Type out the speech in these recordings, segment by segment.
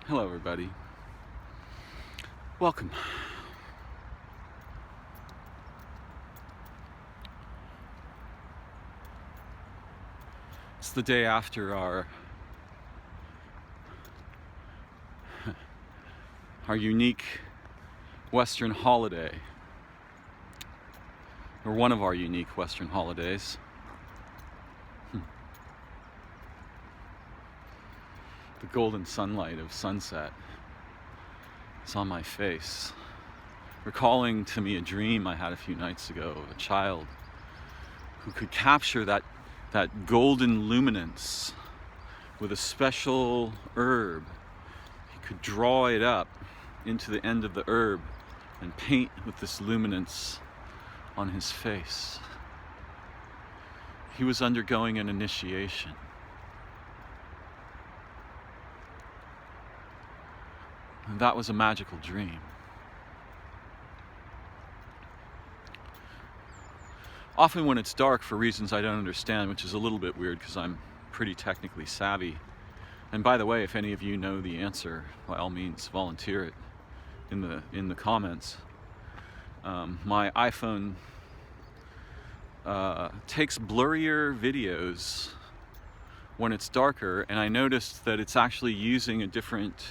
Hello everybody. Welcome. It's the day after our unique Western holiday, or one of our unique Western holidays. The golden sunlight of sunset is on my face, recalling to me a dream I had a few nights ago of a child who could capture that golden luminance with a special herb. He could draw it up into the end of the herb and paint with this luminance on his face. He was undergoing an initiation. And that was a magical dream. Often when it's dark for reasons I don't understand, which is a little bit weird because I'm pretty technically savvy. And by the way, if any of you know the answer, by all means volunteer it in the comments. My iPhone takes blurrier videos when it's darker, and I noticed that it's actually using a different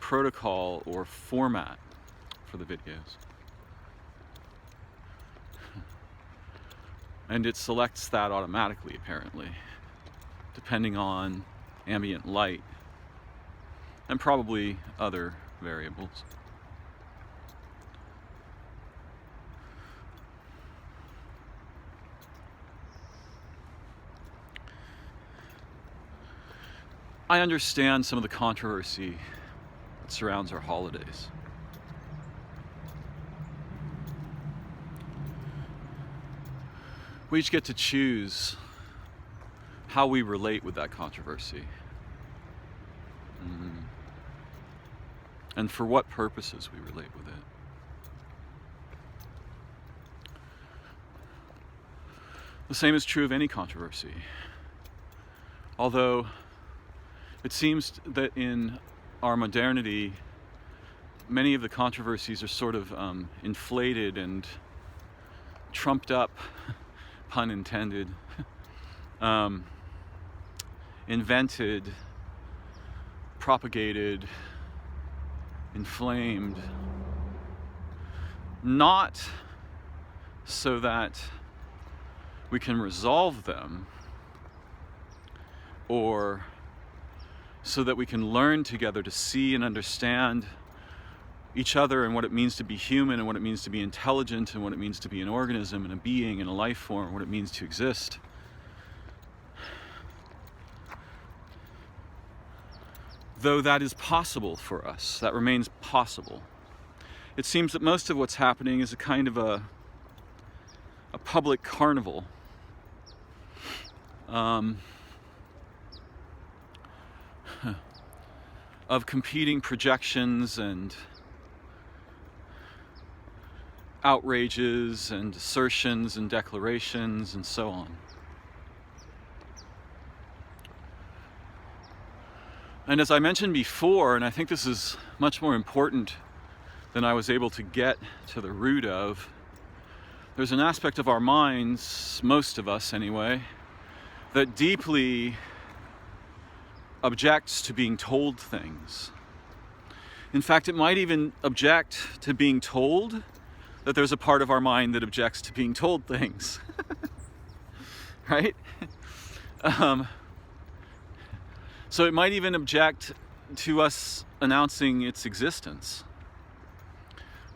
protocol or format for the videos. And it selects that automatically, apparently, depending on ambient light and probably other variables. I understand some of the controversy that surrounds our holidays. We each get to choose how we relate with that controversy. And for what purposes we relate with it. The same is true of any controversy. Although it seems that in our modernity, many of the controversies are sort of inflated and trumped up, pun intended, invented, propagated, inflamed, not so that we can resolve them or so that we can learn together to see and understand each other and what it means to be human and what it means to be intelligent and what it means to be an organism and a being and a life form, what it means to exist. Though that is possible for us, that remains possible. It seems that most of what's happening is a kind of a public carnival. Of competing projections and outrages and assertions and declarations and so on. And as I mentioned before, and I think this is much more important than I was able to get to the root of, there's an aspect of our minds, most of us anyway, that deeply objects to being told things. In fact, it might even object to being told that there's a part of our mind that objects to being told things. Right? So it might even object to us announcing its existence,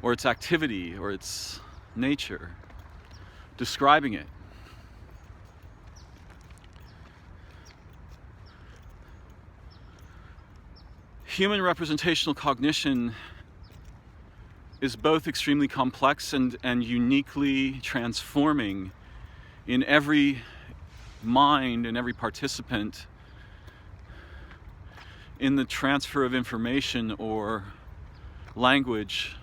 or its activity, or its nature, describing it. Human representational cognition is both extremely complex and uniquely transforming in every mind and every participant in the transfer of information or language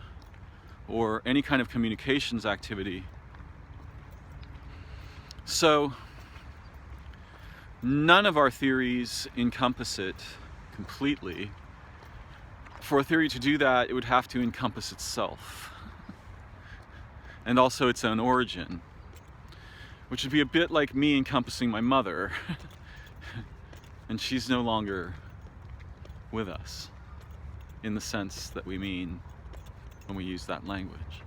or any kind of communications activity. So none of our theories encompass it completely. For a theory to do that, it would have to encompass itself and also its own origin, which would be a bit like me encompassing my mother, and she's no longer with us in the sense that we mean when we use that language.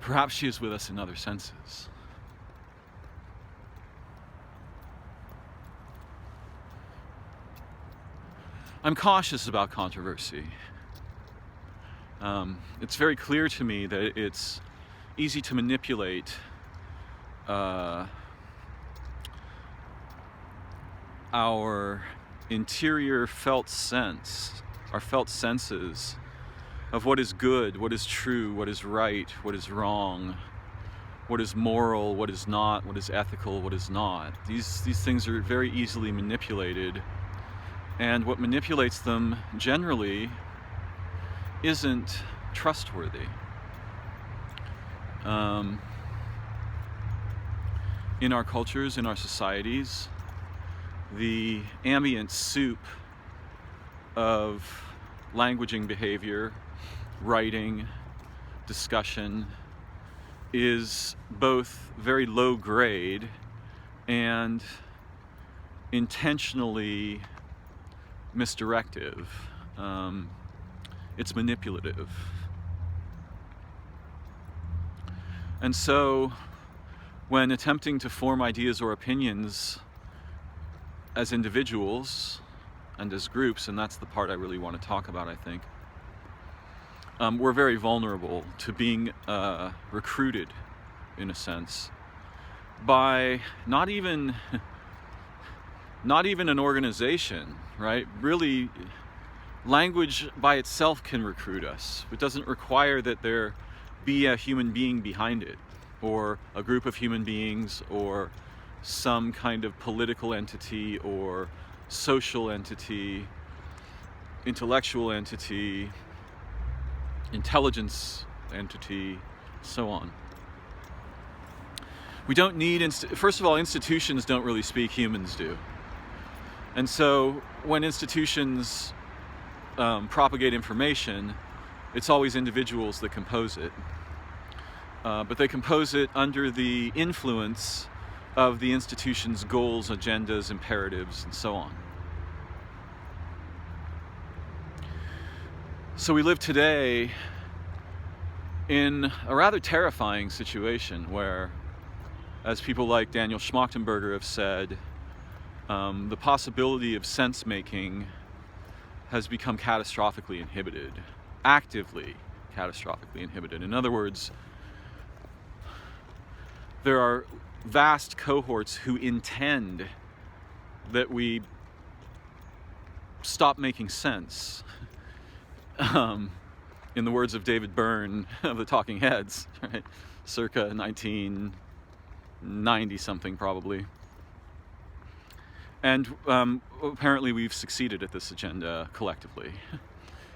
Perhaps she is with us in other senses. I'm cautious about controversy. It's very clear to me that it's easy to manipulate our interior felt sense, our felt senses of what is good, what is true, what is right, what is wrong, what is moral, what is not, what is ethical, what is not. These things are very easily manipulated, and what manipulates them generally isn't trustworthy. In our cultures, in our societies, the ambient soup of languaging behavior, writing, discussion is both very low grade and intentionally misdirective. It's manipulative. And so, when attempting to form ideas or opinions as individuals and as groups, and that's the part I really want to talk about, I think, we're very vulnerable to being recruited, in a sense, by not even an organization, right? Really, language by itself can recruit us. It doesn't require that there be a human being behind it, or a group of human beings, or some kind of political entity, or social entity, intellectual entity, intelligence entity, so on. We don't need, first of all, institutions don't really speak, humans do. And so when institutions propagate information, it's always individuals that compose it. But they compose it under the influence of the institution's goals, agendas, imperatives, and so on. So we live today in a rather terrifying situation where, as people like Daniel Schmachtenberger have said, the possibility of sense-making has become catastrophically inhibited, actively catastrophically inhibited. In other words, there are vast cohorts who intend that we stop making sense. In the words of David Byrne of the Talking Heads, right? Circa 1990 something probably. And apparently we've succeeded at this agenda collectively.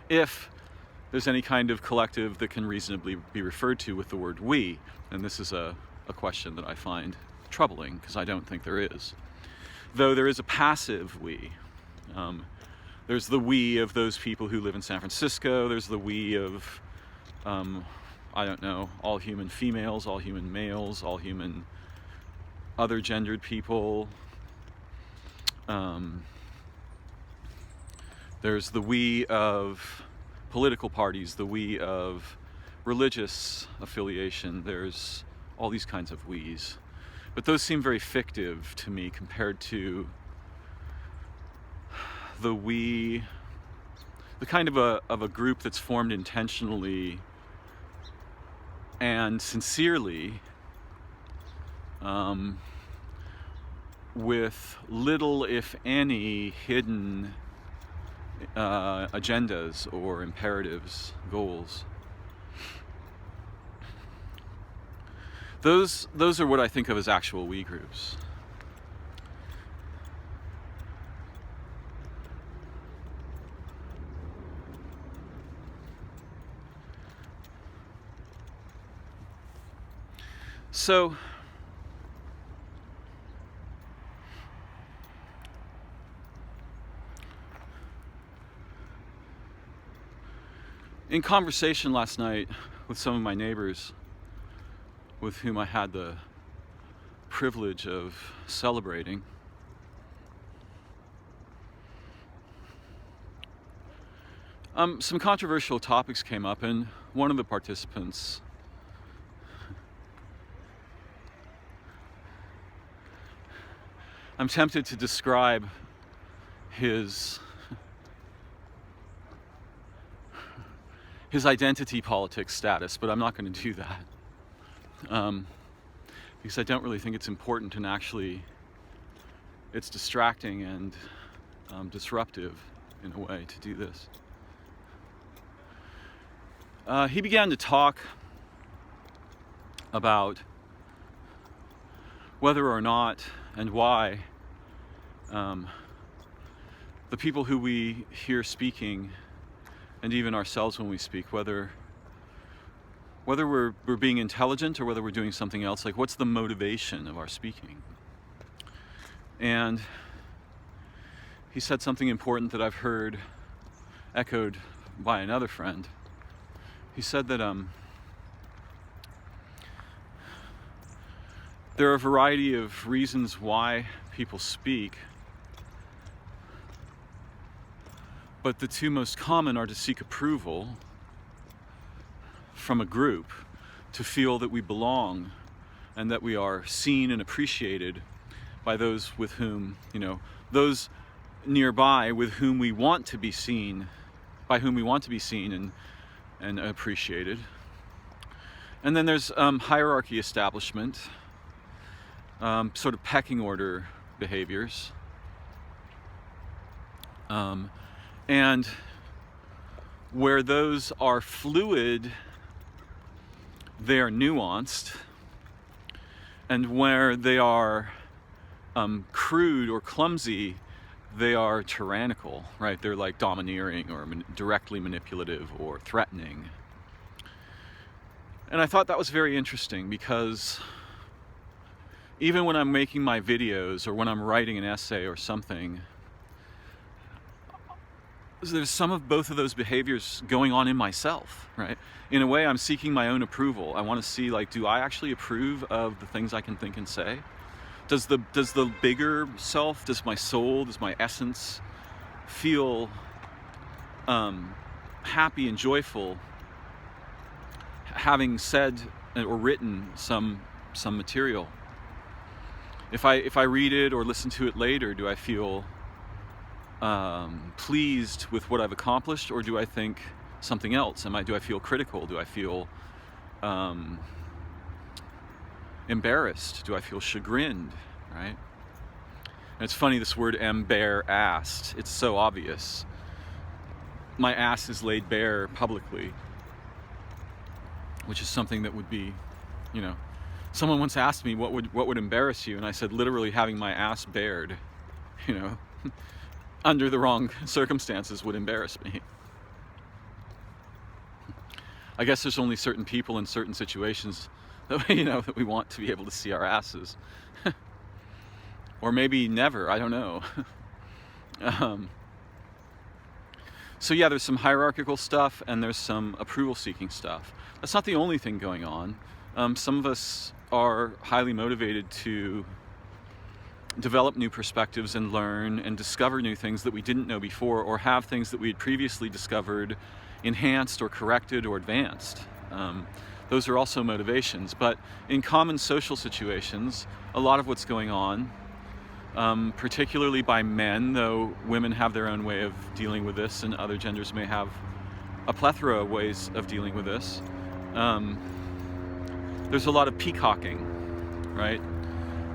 If there's any kind of collective that can reasonably be referred to with the word we, and this is a question that I find troubling, because I don't think there is. Though there is a passive we. There's the we of those people who live in San Francisco. There's the we of, I don't know, all human females, all human males, all human other gendered people. There's the we of political parties, the we of religious affiliation. There's all these kinds of we's. But those seem very fictive to me compared to the we, the kind of a group that's formed intentionally and sincerely, with little, if any, hidden agendas or imperatives, goals. Those are what I think of as actual we groups. So In conversation last night with some of my neighbors with whom I had the privilege of celebrating, some controversial topics came up, and one of the participants I'm tempted to describe his identity politics status, but I'm not going to do that because I don't really think it's important, and actually it's distracting and disruptive in a way to do this. He began to talk about whether or not and why the people who we hear speaking, and even ourselves when we speak, whether we're being intelligent or whether we're doing something else, like what's the motivation of our speaking. And he said something important that I've heard echoed by another friend. He said that there are a variety of reasons why people speak, but the two most common are to seek approval from a group, to feel that we belong and that we are seen and appreciated by those with whom, those nearby with whom we want to be seen, by whom we want to be seen and appreciated. And then there's hierarchy establishment, sort of pecking order behaviors. And where those are fluid, they are nuanced. And where they are crude or clumsy, they are tyrannical, right? They're like domineering or directly manipulative or threatening. And I thought that was very interesting, because even when I'm making my videos or when I'm writing an essay or something, there's some of both of those behaviors going on in myself, right? In a way, I'm seeking my own approval. I want to see, like, do I actually approve of the things I can think and say? Does the bigger self, does my soul, does my essence feel happy and joyful having said or written some material? If I read it or listen to it later, do I feel pleased with what I've accomplished, or do I think something else? Do I feel critical? Do I feel embarrassed? Do I feel chagrined? Right? And it's funny, this word embarrassed. It's so obvious. My ass is laid bare publicly, which is something that would be, someone once asked me what would embarrass you, and I said literally having my ass bared, under the wrong circumstances would embarrass me. I guess there's only certain people in certain situations that that we want to be able to see our asses. Or maybe never, I don't know. So yeah, there's some hierarchical stuff and there's some approval-seeking stuff. That's not the only thing going on. Some of us are highly motivated to develop new perspectives and learn and discover new things that we didn't know before, or have things that we had previously discovered enhanced or corrected or advanced. Those are also motivations. But in common social situations, a lot of what's going on, particularly by men, though women have their own way of dealing with this and other genders may have a plethora of ways of dealing with this, there's a lot of peacocking, right?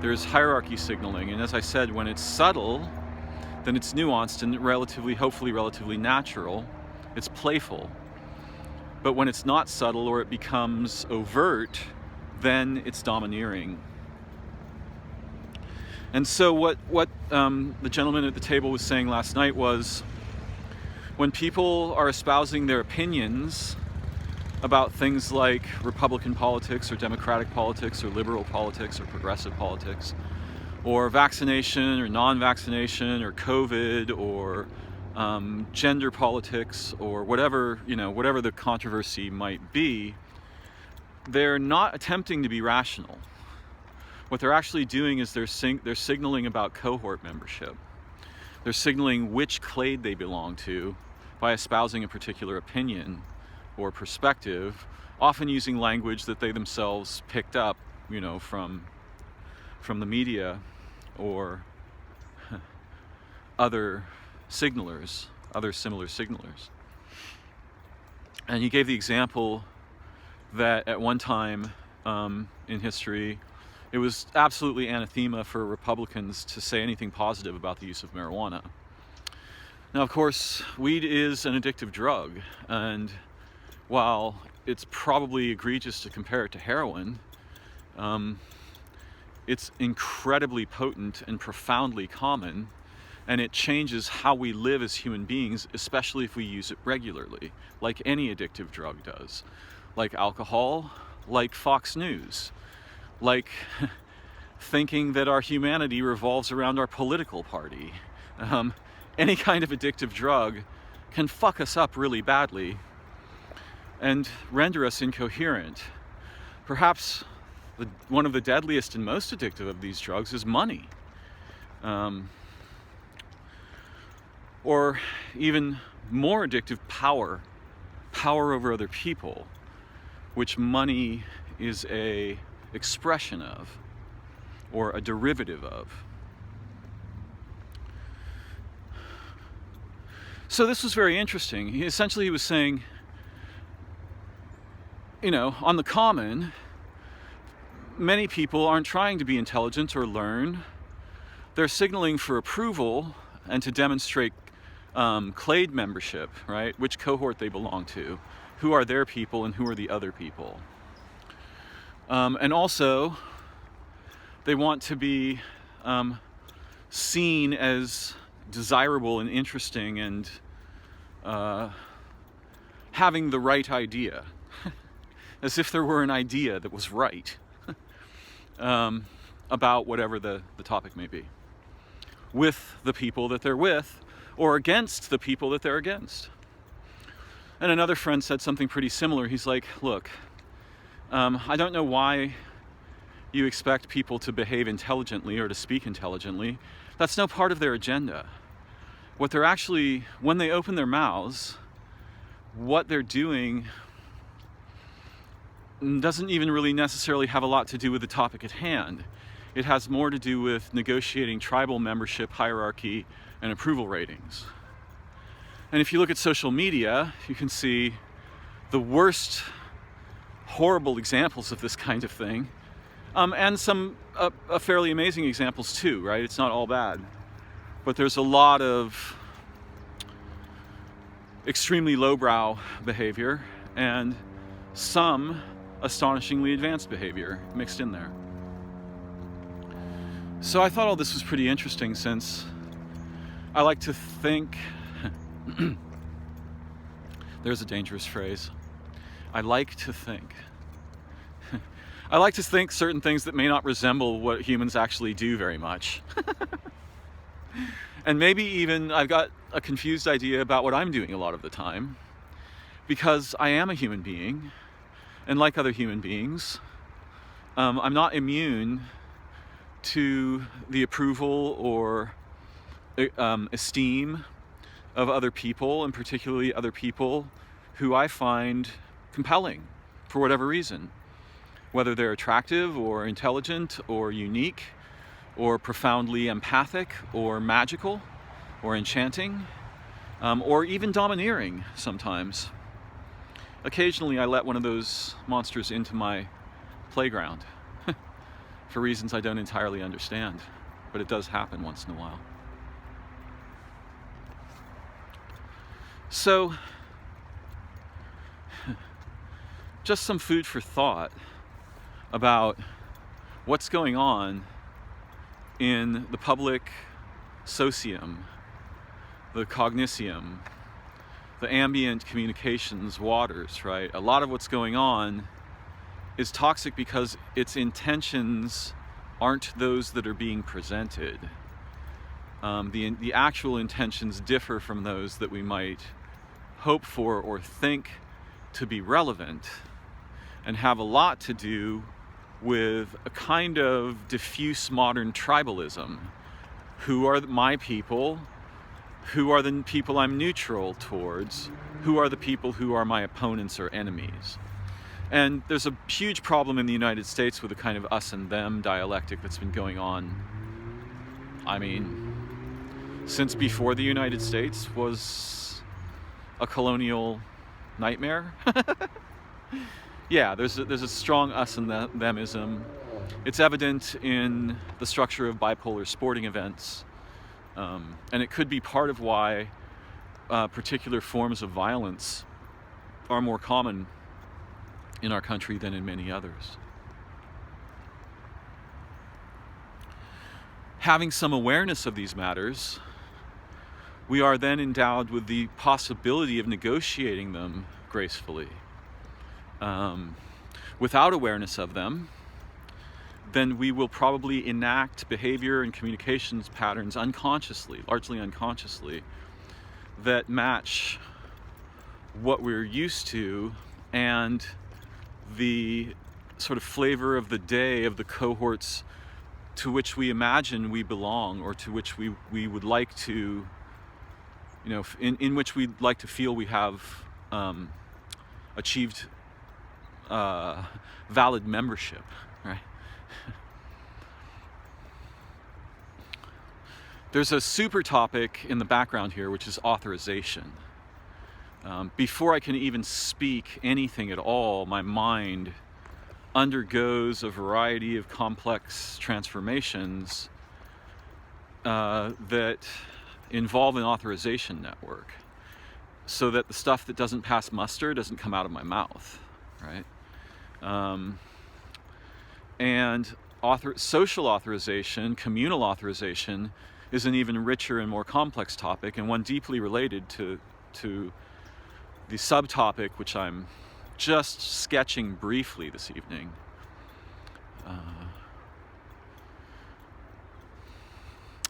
There's hierarchy signaling, and as I said, when it's subtle, then it's nuanced and hopefully relatively natural. It's playful. But when it's not subtle or it becomes overt, then it's domineering. And so what the gentleman at the table was saying last night was, when people are espousing their opinions about things like Republican politics or Democratic politics or liberal politics or progressive politics, or vaccination or non-vaccination or COVID or gender politics, or whatever, whatever the controversy might be, they're not attempting to be rational. What they're actually doing is they're signaling about cohort membership. They're signaling which clade they belong to by espousing a particular opinion or perspective, often using language that they themselves picked up, from the media or other signalers, other similar signalers. And he gave the example that at one time in history, it was absolutely anathema for Republicans to say anything positive about the use of marijuana. Now, of course, weed is an addictive drug, and while it's probably egregious to compare it to heroin, it's incredibly potent and profoundly common, and it changes how we live as human beings, especially if we use it regularly, like any addictive drug does, like alcohol, like Fox News, like thinking that our humanity revolves around our political party. Any kind of addictive drug can fuck us up really badly and render us incoherent. Perhaps one of the deadliest and most addictive of these drugs is money. Or even more addictive, power over other people, which money is a expression of, or a derivative of. So this was very interesting. He was saying, on the common, many people aren't trying to be intelligent or learn. They're signaling for approval and to demonstrate clade membership, right? Which cohort they belong to, who are their people and who are the other people. And also, they want to be seen as desirable and interesting and having the right idea, as if there were an idea that was right about whatever the topic may be, with the people that they're with, or against the people that they're against. And another friend said something pretty similar. He's like, look, I don't know why you expect people to behave intelligently or to speak intelligently. That's no part of their agenda. What they're actually, when they open their mouths, what they're doing doesn't even really necessarily have a lot to do with the topic at hand. It has more to do with negotiating tribal membership, hierarchy, and approval ratings. And if you look at social media, you can see the worst horrible examples of this kind of thing, and some fairly amazing examples too, right? It's not all bad. But there's a lot of extremely lowbrow behavior and some astonishingly advanced behavior mixed in there. So I thought all this was pretty interesting, since I like to think there's a dangerous phrase. I like to think certain things that may not resemble what humans actually do very much. And maybe even I've got a confused idea about what I'm doing a lot of the time, because I am a human being, and like other human beings, I'm not immune to the approval or esteem of other people, and particularly other people who I find compelling for whatever reason, whether they're attractive or intelligent or unique or profoundly empathic or magical or enchanting, or even domineering sometimes. Occasionally I let one of those monsters into my playground for reasons I don't entirely understand, but it does happen once in a while. So, just some food for thought about what's going on in the public socium, the cognitium, the ambient communications waters, right? A lot of what's going on is toxic because its intentions aren't those that are being presented. The actual intentions differ from those that we might hope for or think to be relevant, and have a lot to do with a kind of diffuse modern tribalism. Who are my people? Who are the people I'm neutral towards? Who are the people who are my opponents or enemies? And there's a huge problem in the United States with the kind of us and them dialectic that's been going on, I mean, since before the United States was a colonial nightmare. Yeah, there's a strong us and themism. It's evident in the structure of bipolar sporting events, and it could be part of why particular forms of violence are more common in our country than in many others. Having some awareness of these matters, we are then endowed with the possibility of negotiating them gracefully. Without awareness of them, then we will probably enact behavior and communications patterns unconsciously, largely unconsciously, that match what we're used to and the sort of flavor of the day of the cohorts to which we imagine we belong, or to which we would like to, in which we'd like to feel we have achieved valid membership, right? There's a super topic in the background here, which is authorization. Before I can even speak anything at all, my mind undergoes a variety of complex transformations that involve an authorization network, so that the stuff that doesn't pass muster doesn't come out of my mouth, right? And social authorization, communal authorization, is an even richer and more complex topic, and one deeply related to the subtopic which I'm just sketching briefly this evening.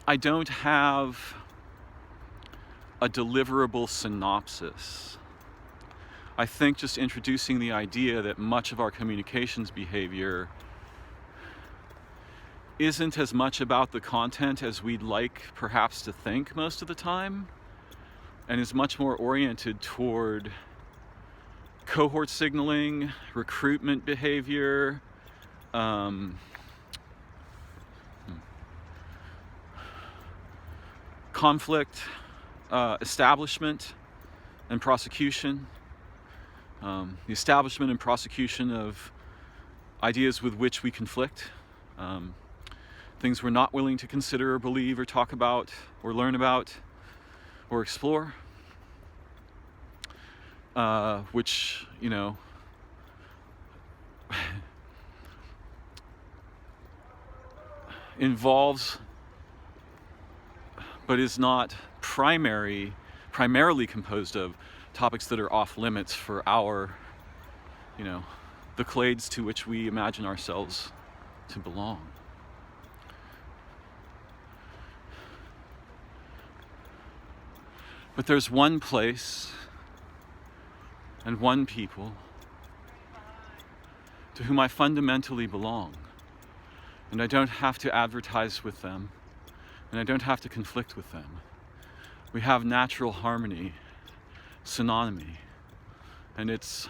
I don't have a deliverable synopsis. I think just introducing the idea that much of our communications behavior isn't as much about the content as we'd like perhaps to think most of the time, and is much more oriented toward cohort signaling, recruitment behavior, conflict, establishment and prosecution, the establishment and prosecution of ideas with which we conflict, things we're not willing to consider or believe or talk about or learn about or explore, which, involves but is not primarily composed of topics that are off limits for our, the clades to which we imagine ourselves to belong. But there's one place and one people to whom I fundamentally belong, and I don't have to advertise with them, and I don't have to conflict with them. We have natural harmony, synonymy, and it's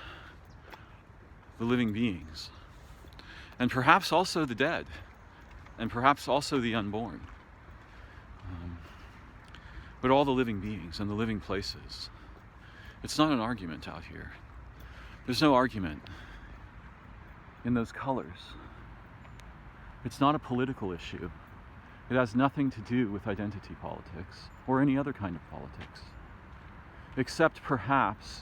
the living beings, and perhaps also the dead, and perhaps also the unborn, but all the living beings and the living places. It's not an argument out here. There's no argument in those colors. It's not a political issue. It has nothing to do with identity politics or any other kind of politics, except perhaps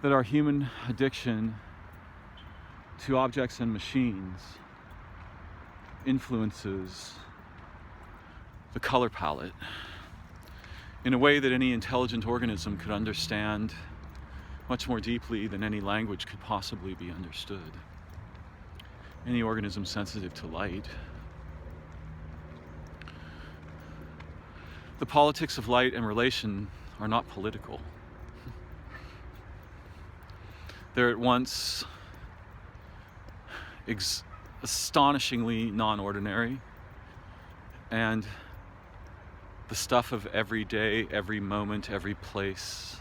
that our human addiction to objects and machines influences the color palette in a way that any intelligent organism could understand much more deeply than any language could possibly be understood. Any organism sensitive to light. The politics of light and relation are not political. They're at once astonishingly non-ordinary and the stuff of every day, every moment, every place.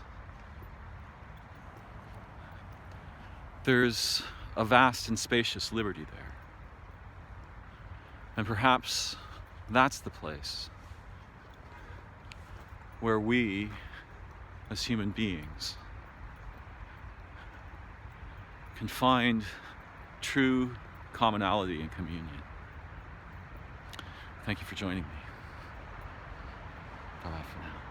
There's a vast and spacious liberty there. And perhaps that's the place where we, as human beings, can find true commonality and communion. Thank you for joining me. Bye-bye for now.